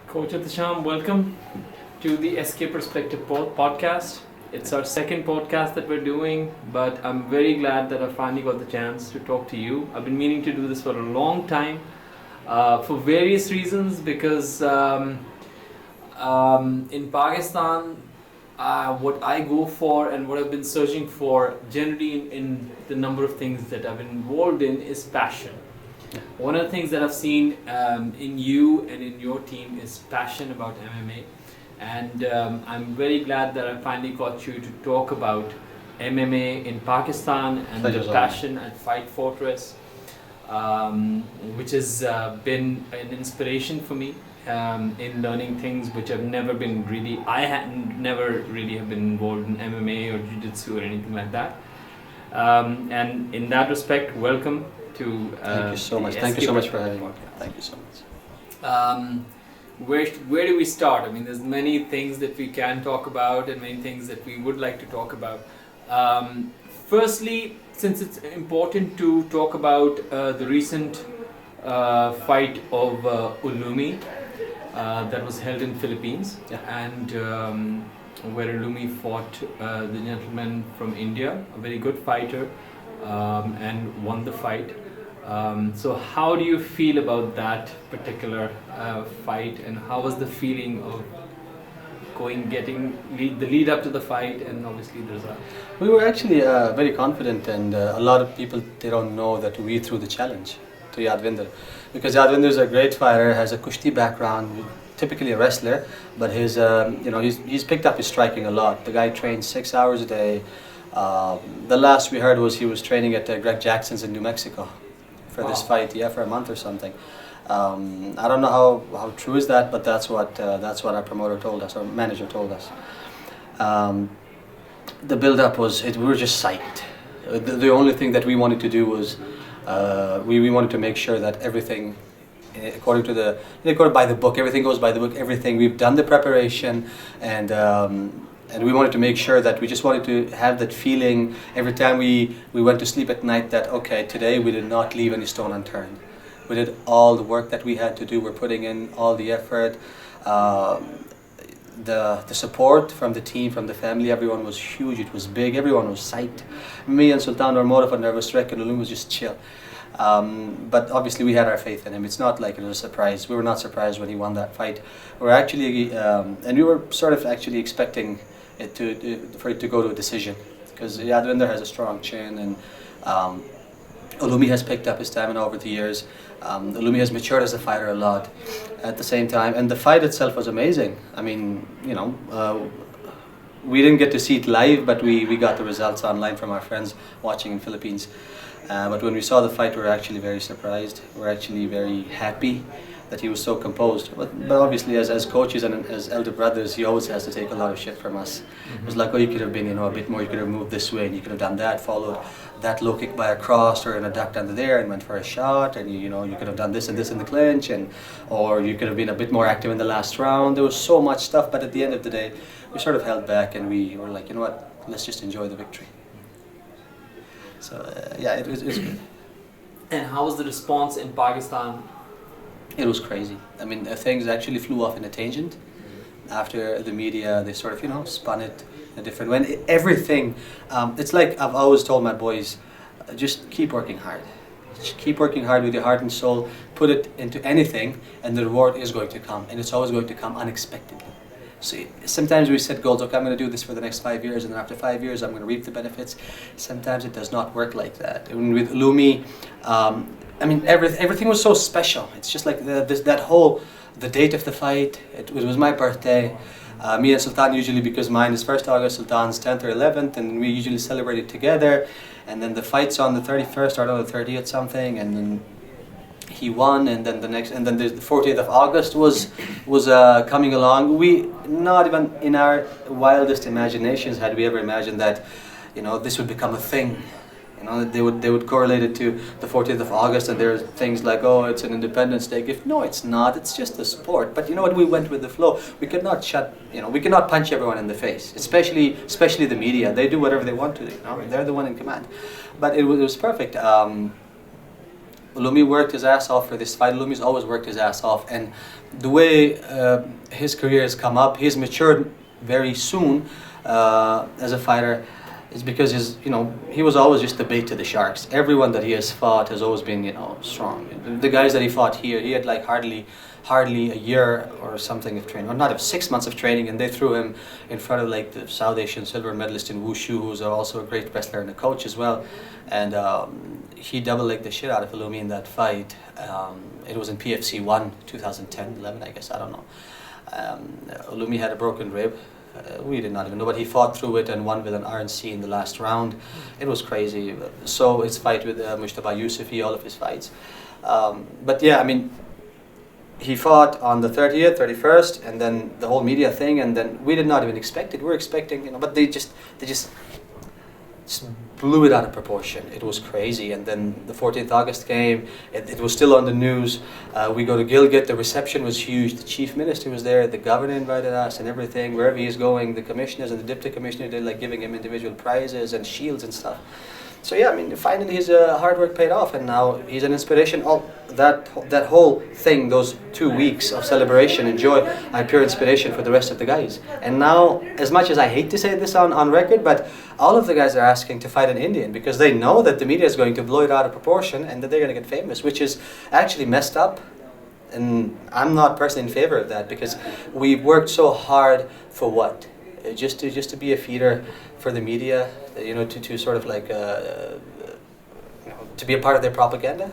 Coach Ehtisham, welcome to the SK Perspective podcast. It's our second podcast that we're doing, but I'm very glad that I finally got the chance to talk to you. I've been meaning to do this for a long time for various reasons because in Pakistan, what I go for and what I've been searching for generally in the number of things that I've been involved in is passion. One of the things that I've seen in you and in your team is passion about MMA, and I'm very glad that I finally got you to talk about MMA in Pakistan and the passion at Fight Fortress, which has been an inspiration for me in learning things which I've never been really, I hadn't never really have been involved in MMA or Jiu-Jitsu or anything like that. And in that respect, welcome to thank you so much. Thank you so much for having me. Thank you so much. Where do we start? I mean, there's many things that we can talk about and many things that we would like to talk about. Firstly, since it's important to talk about the recent fight of Uloomi that was held in Philippines, and where Uloomi fought the gentleman from India, a very good fighter, and won the fight. So how do you feel about that particular fight, and how was the feeling of the lead up to the fight and obviously the result? We were actually very confident, and a lot of people, they don't know that we threw the challenge to Yadwinder, because Yadwinder is a great fighter, has a Kushti background, typically a wrestler, but his he's picked up his striking a lot. The guy trains 6 hours a day. The last we heard was he was training at Greg Jackson's in New Mexico for this fight, for a month or something. I don't know how true is that, but that's what our promoter told us, our manager told us. The build-up we were just psyched. The only thing that we wanted to do was we wanted to make sure that everything, according by the book, everything goes by the book. Everything, we've done the preparation, and we wanted to make sure that we just wanted to have that feeling every time we went to sleep at night that, okay, today we did not leave any stone unturned. We did all the work that we had to do. We're putting in all the effort. The support from the team, from the family, everyone was huge. It was big. Everyone was psyched. Me and Sultan were more of a nervous wreck, and Uloomi was just chill. But obviously we had our faith in him. It's not like it was a surprise. We were not surprised when he won that fight. We're actually, and we were sort of actually expecting for it to go to a decision, because Yadwinder has a strong chin, and Uloomi has picked up his stamina over the years. Uloomi has matured as a fighter a lot at the same time, and the fight itself was amazing. I mean, we didn't get to see it live, but we got the results online from our friends watching in Philippines. But when we saw the fight, we were actually very surprised. We're actually very happy that he was so composed. But obviously, as coaches and as elder brothers, he always has to take a lot of shit from us. It was like, oh, you could have been, a bit more. You could have moved this way, and you could have done that. Followed that low kick by a cross or in a duck under there, and went for a shot. And you could have done this and this in the clinch, or you could have been a bit more active in the last round. There was so much stuff, but at the end of the day, we sort of held back, and we were like, you know what? Let's just enjoy the victory. So it was good. And how was the response in Pakistan? It was crazy. I mean, things actually flew off in a tangent. After the media, they sort of, spun it in a different way. Everything, it's like I've always told my boys, just keep working hard. Just keep working hard with your heart and soul. Put it into anything, and the reward is going to come. And it's always going to come unexpectedly. So sometimes we set goals, okay, I'm going to do this for the next 5 years, and then after 5 years, I'm going to reap the benefits. Sometimes it does not work like that. And with Uloomi, I mean, everything was so special. It's just like the date of the fight. It was my birthday. Me and Sultan usually, because mine is 1st August, Sultan's 10th or 11th, and we usually celebrate it together. And then the fight's on the 31st or on the 30th something, and then he won, and then the 40th of August was coming along. We, not even in our wildest imaginations had we ever imagined that, this would become a thing. They would correlate it to the 40th of August, and there are things like, oh, it's an Independence Day gift. No, it's not. It's just a sport. But you know what? We went with the flow. We could not we cannot punch everyone in the face, especially the media. They do whatever they want to do. They're the one in command. But it was perfect. Uloomi worked his ass off for this fight. Uloomi's always worked his ass off, and the way his career has come up, he's matured very soon as a fighter. Is because he was always just the bait to the sharks. Everyone that he has fought has always been strong. The guys that he fought here, he had like hardly a year or something of training, or not 6 months of training, and they threw him in front of like the South Asian silver medalist in wushu, who's also a great wrestler and a coach as well, and he double-legged the shit out of Uloomi in that fight. It was in PFC 1, 2010, 11, I guess, I don't know. Uloomi had a broken rib. We did not even know, but he fought through it and won with an RNC in the last round. It was crazy. So his fight with Mustafa Yusufi, all of his fights. But yeah, I mean, he fought on the 30th, 31st, and then the whole media thing, and then we did not even expect it. We were expecting, but they just blew it out of proportion. It was crazy. And then the 14th August came, it was still on the news. We go to Gilgit, the reception was huge. The chief minister was there, the governor invited us and everything. Wherever he's going, the commissioners and the deputy commissioner did like giving him individual prizes and shields and stuff. So yeah, I mean, finally his hard work paid off, and now he's an inspiration. That whole thing, those 2 weeks of celebration and joy, are pure inspiration for the rest of the guys. And now, as much as I hate to say this on record, but all of the guys are asking to fight an Indian because they know that the media is going to blow it out of proportion and that they're going to get famous, which is actually messed up. And I'm not personally in favor of that, because we worked so hard for what? Just to be a feeder for the media, to sort of like to be a part of their propaganda.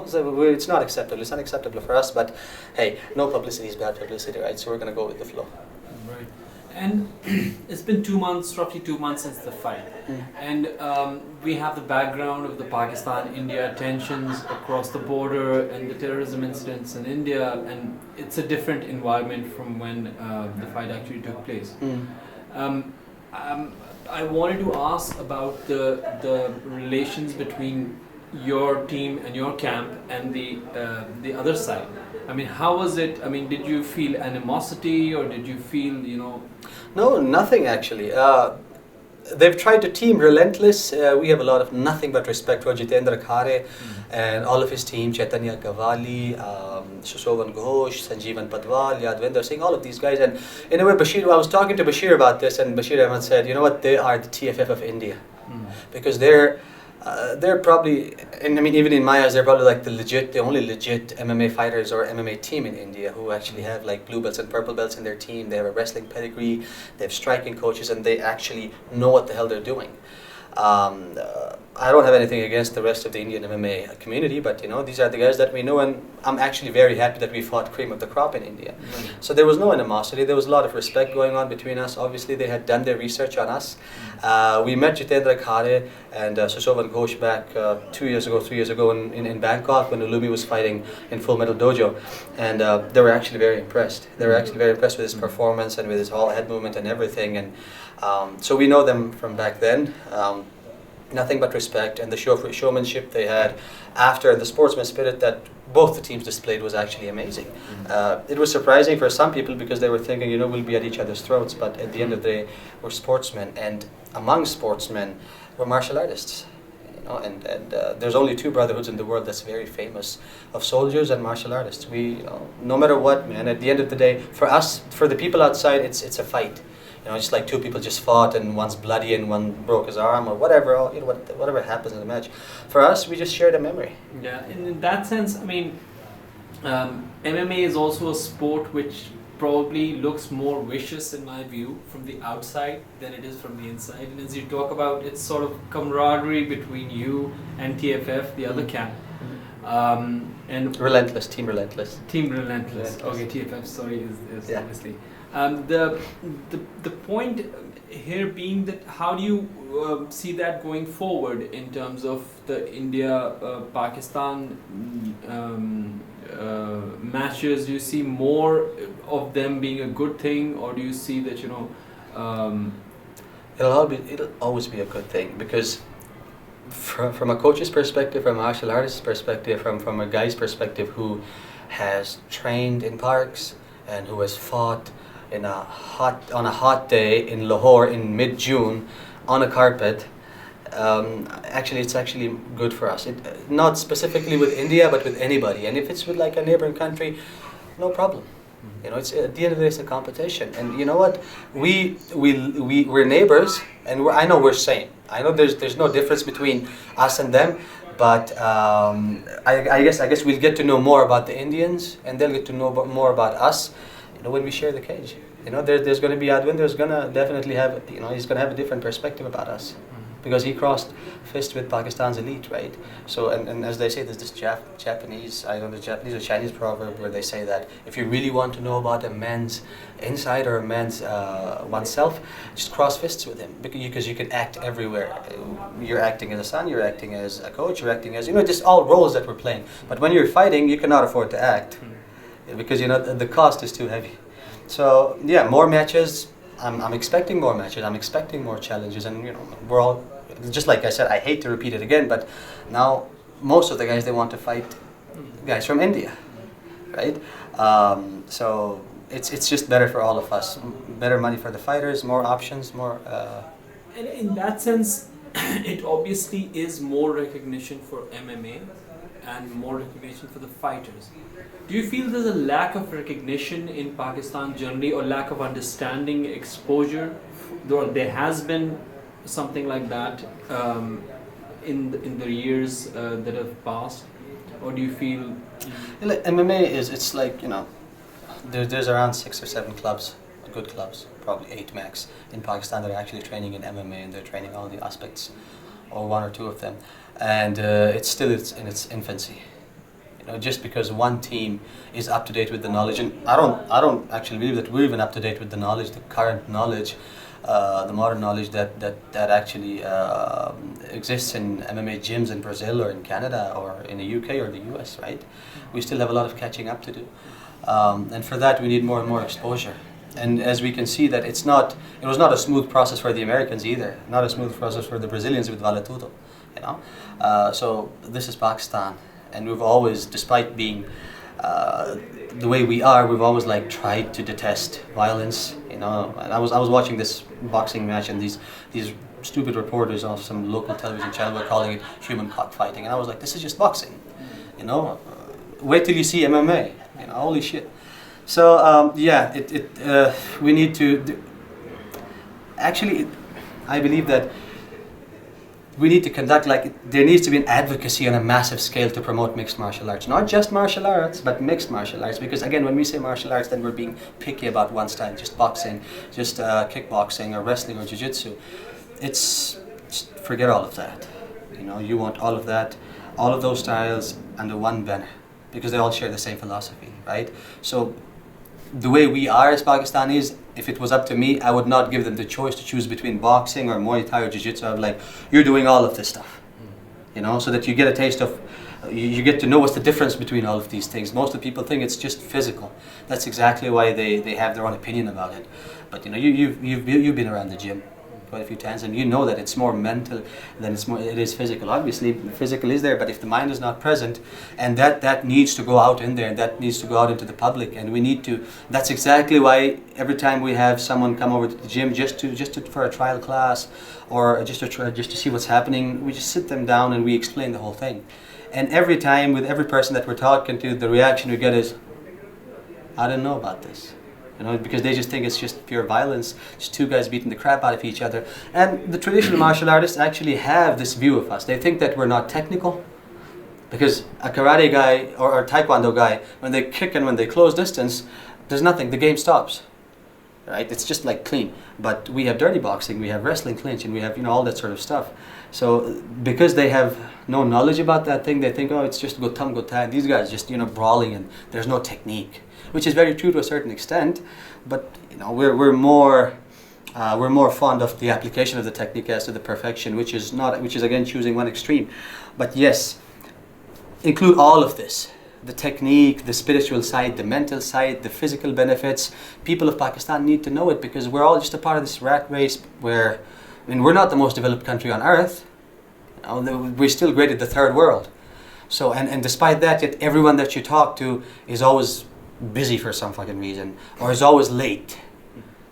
So it's not acceptable. It's unacceptable for us. But hey, no publicity is bad publicity, right? So we're gonna go with the flow. Right. And it's been 2 months, roughly 2 months since the fight, and we have the background of the Pakistan-India tensions across the border and the terrorism incidents in India, and it's a different environment from when the fight actually took place. I wanted to ask about the relations between your team and your camp and the other side. I mean, how was it? I mean, did you feel animosity, or did you feel, No, nothing actually. They've tried to team relentless. We have a lot of nothing but respect for Yadwinder Karim and all of his team, Chaitanya Gavali, Sushovan Ghosh, Sanjeevan Padwal, Yadwinder Singh, all of these guys. And in a way, I was talking to Bashir about this, and Bashir Ahmed said, you know what, they are the TFF of India. Because they're probably, and I mean, even in my eyes, they're probably like the only legit MMA fighters or MMA team in India who actually have like blue belts and purple belts in their team. They have a wrestling pedigree, they have striking coaches, and they actually know what the hell they're doing. I don't have anything against the rest of the Indian MMA community, but these are the guys that we know, and I'm actually very happy that we fought cream of the crop in India. So there was no animosity. There was a lot of respect going on between us. Obviously, they had done their research on us. We met Yadwinder Karim and Sushovan Ghosh back 3 years ago in Bangkok when Uloomi was fighting in Full Metal Dojo, and they were actually very impressed. They were actually very impressed with his performance and with his whole head movement and everything. And so we know them from back then. Nothing but respect, and the showmanship they had after, the sportsman spirit that both the teams displayed was actually amazing. It was surprising for some people because they were thinking, we'll be at each other's throats, but at the end of the day, we're sportsmen, and among sportsmen, we're martial artists. And there's only 2 brotherhoods in the world that's very famous, of soldiers and martial artists. We, no matter what, man, at the end of the day, for us, for the people outside, it's a fight. Just like 2 people just fought and one's bloody and one broke his arm or whatever, whatever happens in the match. For us, we just shared a memory. Yeah, and in that sense, I mean, MMA is also a sport which probably looks more vicious in my view from the outside than it is from the inside. And as you talk about, it's sort of camaraderie between you and TFF, the other camp. And Relentless, Team Relentless. Team Relentless. Okay, TFF, sorry, is yeah. Obviously. The point here being that how do you see that going forward in terms of the India-Pakistan matches? Do you see more of them being a good thing, or do you see that it'll always be a good thing, because from a coach's perspective, from a martial artist's perspective, from a guy's perspective who has trained in parks and who has fought on a hot day in Lahore in mid-June on a carpet, actually it's actually good for us. Not specifically with India, but with anybody. And if it's with like a neighboring country, no problem. You know, it's at the end of the day, it's a competition. And you know what? We're neighbors, and I know we're same. I know there's no difference between us and them, but I guess we'll get to know more about the Indians, and they'll get to know more about us. You know, when we share the cage. You know, there's going to be Yadwinder's going to definitely have, you know, he's going to have a different perspective about us, because he crossed fist with Pakistan's elite, right? So, and as they say, there's this Japanese, I don't know, Japanese or Chinese proverb where they say that if you really want to know about a man's inside or a man's oneself, just cross fists with him, because you can act everywhere. You're acting as a son, you're acting as a coach, you're acting as, you know, just all roles that we're playing. But when you're fighting, you cannot afford to act, because, you know, the cost is too heavy. So yeah, more matches. I'm expecting more matches. I'm expecting more challenges, and you know, we're all, just like I said, I hate to repeat it again, but now most of the guys, they want to fight guys from India, right? So it's just better for all of us. Better money for the fighters, more options, more. And in that sense, it obviously is more recognition for MMA and more recognition for the fighters. Do you feel there's a lack of recognition in Pakistan generally, or lack of understanding, exposure? There has been something like that in the years that have passed, or do you feel? Like, MMA it's like, you know, there's around 6 or 7 clubs, good clubs, probably 8 max in Pakistan that are actually training in MMA, and they're training all the aspects, or 1 or 2 of them, and it's still in its infancy. Just because one team is up to date with the knowledge, and I don't actually believe that we're even up to date with the knowledge, the current knowledge, the modern knowledge that actually exists in MMA gyms in Brazil or in Canada or in the UK or the US, right? We still have a lot of catching up to do, and for that we need more and more exposure. And as we can see that it was not a smooth process for the Americans either, not a smooth process for the Brazilians with Vale Tudo, you know. So this is Pakistan. And we've always, despite being the way we are, we've always like tried to detest violence. You know, and I was watching this boxing match, and these stupid reporters on some local television channel were calling it human cockfighting, and I was like, this is just boxing. You know, wait till you see MMA. You know, holy shit. So yeah, we need to. Actually, I believe that. We need to conduct, there needs to be an advocacy on a massive scale to promote mixed martial arts. Not just martial arts, but mixed martial arts. Because again, when we say martial arts, then we're being picky about one style, just boxing, just kickboxing or wrestling or jiu-jitsu. Just forget all of that. You know, you want all of that, all of those styles under one banner, because they all share the same philosophy, right? So the way we are as Pakistanis, if it was up to me, I would not give them the choice to choose between boxing or Muay Thai or Jiu-Jitsu. I'd be like, you're doing all of this stuff, you know, so that you get a taste of, you get to know what's the difference between all of these things. Most of the people think it's just physical. That's exactly why they have their own opinion about it. But you know, you've been around the gym quite a few times, and you know that it's more mental than it is physical. Obviously, physical is there, but if the mind is not present, and that needs to go out in there, and that needs to go out into the public, and we need to. That's exactly why every time we have someone come over to the gym just for a trial class, or just to see what's happening, we just sit them down and we explain the whole thing. And every time with every person that we're talking to, the reaction we get is, I didn't know about this. You know, because they just think it's just pure violence, just 2 guys beating the crap out of each other. And the traditional martial artists actually have this view of us. They think that we're not technical, because a karate guy or a taekwondo guy, when they kick and when they close distance, there's nothing, the game stops, right? It's just like clean. But we have dirty boxing, we have wrestling clinch, and we have, you know, all that sort of stuff. So because they have no knowledge about that thing, they think, oh, it's just go tum, go tag. These guys just, you know, brawling, and there's no technique. Which is very true to a certain extent, but you know, we're more fond of the application of the technique as to the perfection, which is again choosing one extreme. But yes, include all of this: the technique, the spiritual side, the mental side, the physical benefits. People of Pakistan need to know it, because we're all just a part of this rat race where, I mean, we're not the most developed country on earth. You know, we're still graded the 3rd world. So and despite that, yet everyone that you talk to is always busy for some fucking reason, or is always late.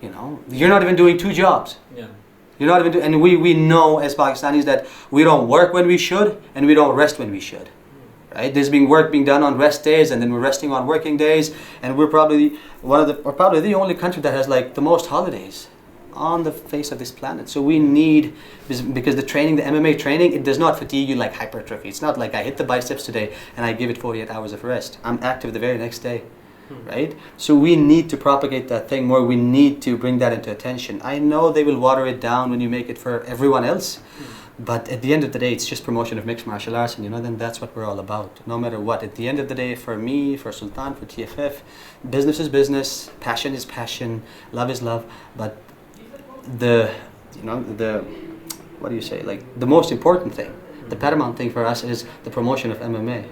You know, you're not even doing 2 jobs. Yeah. You're not even doing, and we know as Pakistanis that we don't work when we should and we don't rest when we should. Right? There's work being done on rest days, and then we're resting on working days, and we're probably probably the only country that has like the most holidays on the face of this planet. So we need, because the training, the MMA training, it does not fatigue you like hypertrophy. It's not like I hit the biceps today and I give it 48 hours of rest. I'm active the very next day. Right? So we need to propagate that thing more. We need to bring that into attention. I know they will water it down when you make it for everyone else, but at the end of the day, it's just promotion of mixed martial arts, and then that's what we're all about, no matter what. At the end of the day, for me, for Sultan, for TFF, business is business, passion is passion, love is love, but the what do you say, like the most important thing, the paramount thing for us is the promotion of MMA.